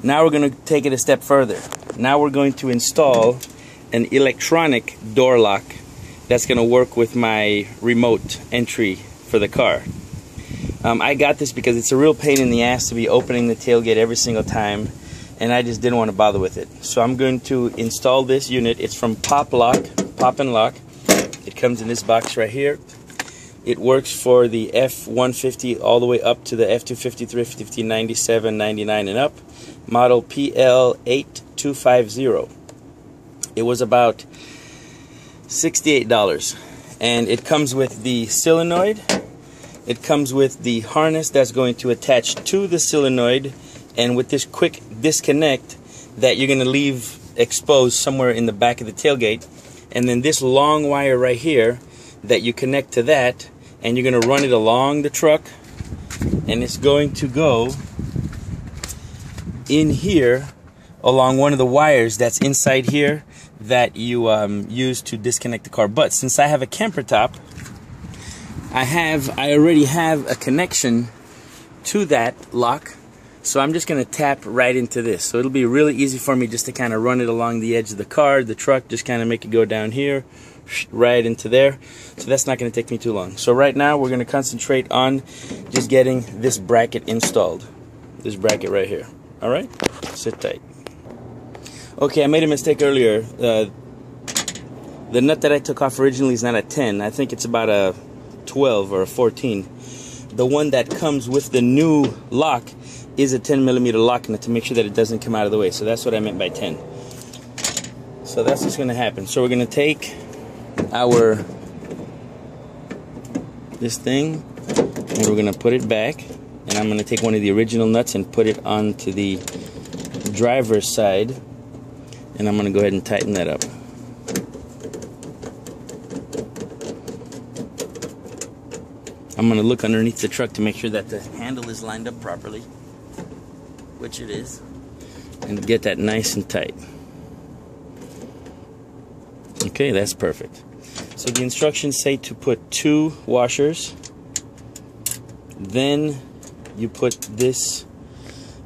Now we're going to take it a step further. Now we're going to install an electronic door lock that's going to work with my remote entry for the car. I got this because it's a real pain in the ass to be opening the tailgate every single time, and I just didn't want to bother with it. So I'm going to install this unit. It's from Pop and Lock. It comes in this box right here. It works for the F350 all the way up to the F250, 350, 97, 99 and up. Model PL8250. It was about $68. And it comes with the solenoid. It comes with the harness that's going to attach to the solenoid, and with this quick disconnect that you're going to leave exposed somewhere in the back of the tailgate. And then this long wire right here that you connect to that, and you're going to run it along the truck, and it's going to go in here along one of the wires that's inside here that you use to disconnect the car. But since I have a camper top, I already have a connection to that lock, so I'm just going to tap right into this. So it'll be really easy for me just to kind of run it along the edge of the car, the truck, just kind of make it go down here, right into there. So that's not going to take me too long. So right now we're going to concentrate on just getting this bracket installed. This bracket right here. Alright? Sit tight. Okay, I made a mistake earlier. The nut that I took off originally is not a 10. I think it's about a 12 or a 14. The one that comes with the new lock is a 10mm lock nut to make sure that it doesn't come out of the way. So that's what I meant by 10. So that's what's going to happen. So we're going to take this thing, and we're going to put it back, and I'm going to take one of the original nuts and put it onto the driver's side, and I'm going to go ahead and tighten that up. I'm going to look underneath the truck to make sure that the handle is lined up properly, which it is, and get that nice and tight. Okay, that's perfect. So the instructions say to put 2 washers, then you put this,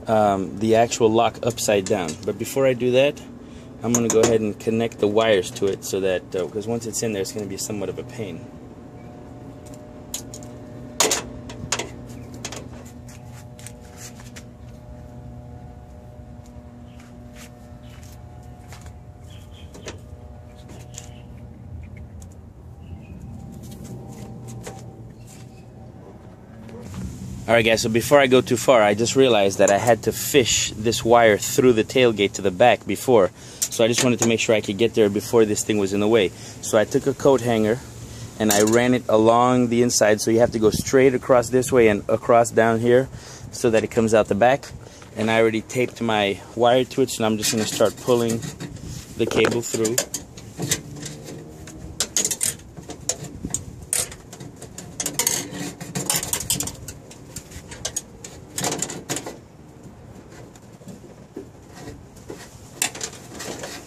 the actual lock upside down. But before I do that, I'm going to go ahead and connect the wires to it so that, because once it's in there, it's going to be somewhat of a pain. Alright guys, so before I go too far, I just realized that I had to fish this wire through the tailgate to the back before. So I just wanted to make sure I could get there before this thing was in the way. So I took a coat hanger and I ran it along the inside, so you have to go straight across this way and across down here so that it comes out the back. And I already taped my wire to it, so I'm just going to start pulling the cable through.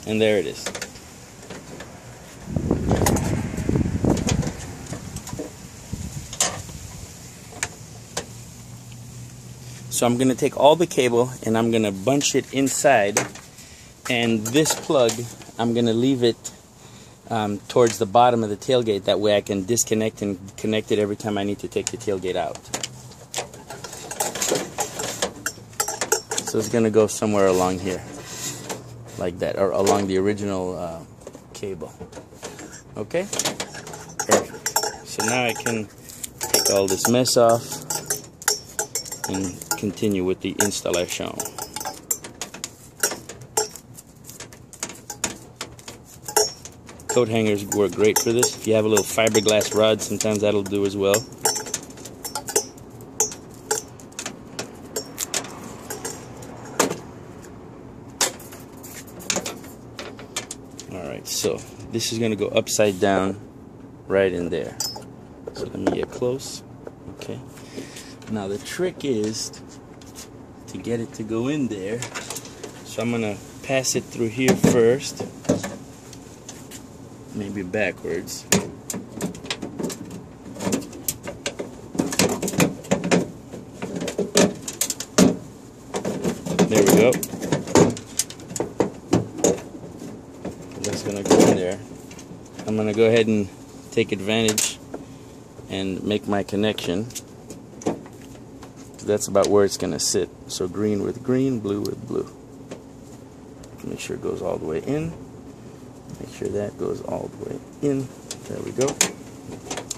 And there it is. So I'm going to take all the cable and I'm going to bunch it inside, and this plug I'm going to leave it towards the bottom of the tailgate. That way I can disconnect and connect it every time I need to take the tailgate out. So it's going to go somewhere along here, like that, or along the original cable. Okay? Perfect. So now I can take all this mess off and continue with the installation. Coat hangers work great for this. If you have a little fiberglass rod, sometimes that'll do as well. Alright, so this is going to go upside down right in there. So let me get close. Okay. Now the trick is to get it to go in there. So I'm going to pass it through here first. Maybe backwards. There we go. in there, I'm going to go ahead and take advantage and make my connection. So that's about where it's going to sit. So green with green, blue with blue. Make sure it goes all the way in. Make sure that goes all the way in. There we go.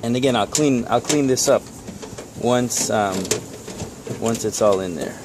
And again, I'll clean this up once it's all in there.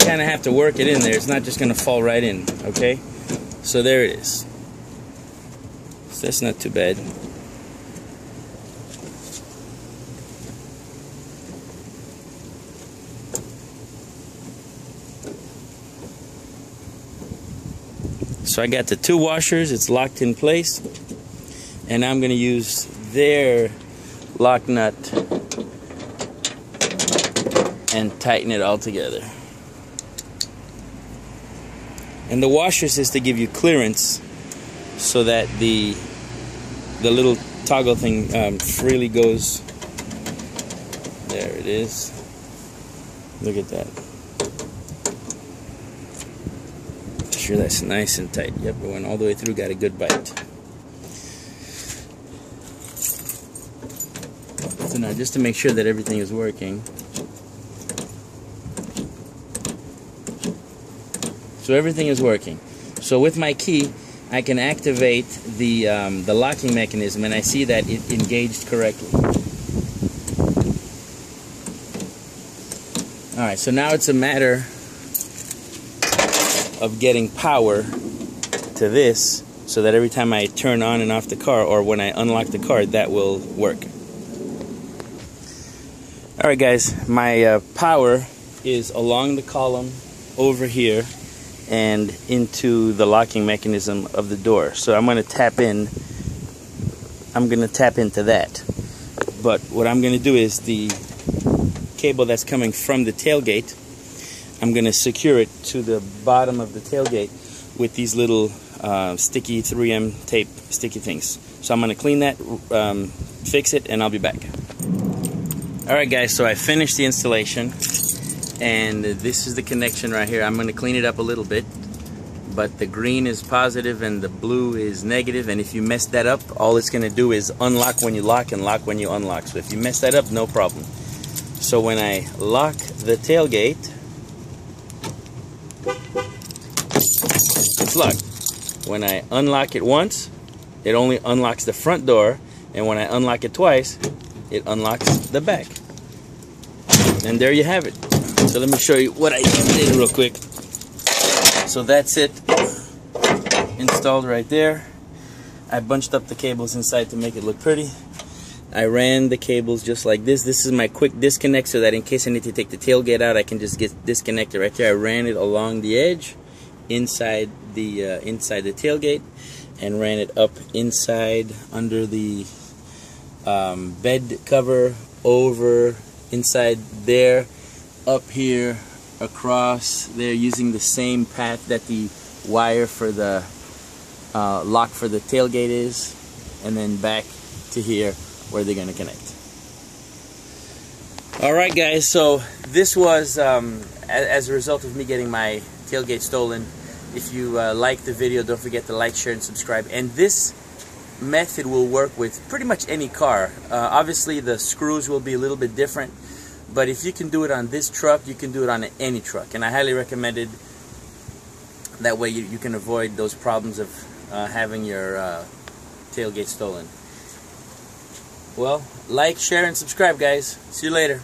Kind of have to work it in there. It's not just going to fall right in, okay? So there it is. So that's not too bad. So I got the two washers. It's locked in place, and I'm going to use their lock nut and tighten it all together. And the washers is to give you clearance so that the little toggle thing freely goes. There it is. Look at that. Make sure that's nice and tight. Yep, it went all the way through, got a good bite. So now just to make sure that everything is working. So everything is working. So with my key, I can activate the locking mechanism, and I see that it engaged correctly. All right, so now it's a matter of getting power to this, so that every time I turn on and off the car, or when I unlock the car, that will work. All right, guys, my power is along the column over here and into the locking mechanism of the door. So I'm going to tap into that. But what I'm going to do is the cable that's coming from the tailgate, I'm going to secure it to the bottom of the tailgate with these little sticky 3M tape sticky things. So I'm going to clean that, fix it, and I'll be back. Alright guys, so I finished the installation, and this is the connection right here. I'm going to clean it up a little bit, but the green is positive and the blue is negative, and if you mess that up, all it's going to do is unlock when you lock and lock when you unlock. So if you mess that up, no problem. So when I lock the tailgate, it's locked. When I unlock it once, it only unlocks the front door, and when I unlock it twice, it unlocks the back. And there you have it. So let me show you what I did real quick. So that's it, installed right there. I bunched up the cables inside to make it look pretty. I ran the cables just like this. This is my quick disconnect, so that in case I need to take the tailgate out, I can just get disconnected right there. I ran it along the edge, inside the tailgate, and ran it up inside under the bed cover, over inside there, up here, across there, using the same path that the wire for the lock for the tailgate is, and then back to here where they're going to connect. Alright guys, so this was as a result of me getting my tailgate stolen. If you like the video, don't forget to like, share, and subscribe. And this method will work with pretty much any car. Obviously the screws will be a little bit different, but if you can do it on this truck, you can do it on any truck, and I highly recommend it. That way you can avoid those problems of having your tailgate stolen. Well, like, share, and subscribe guys. See you later.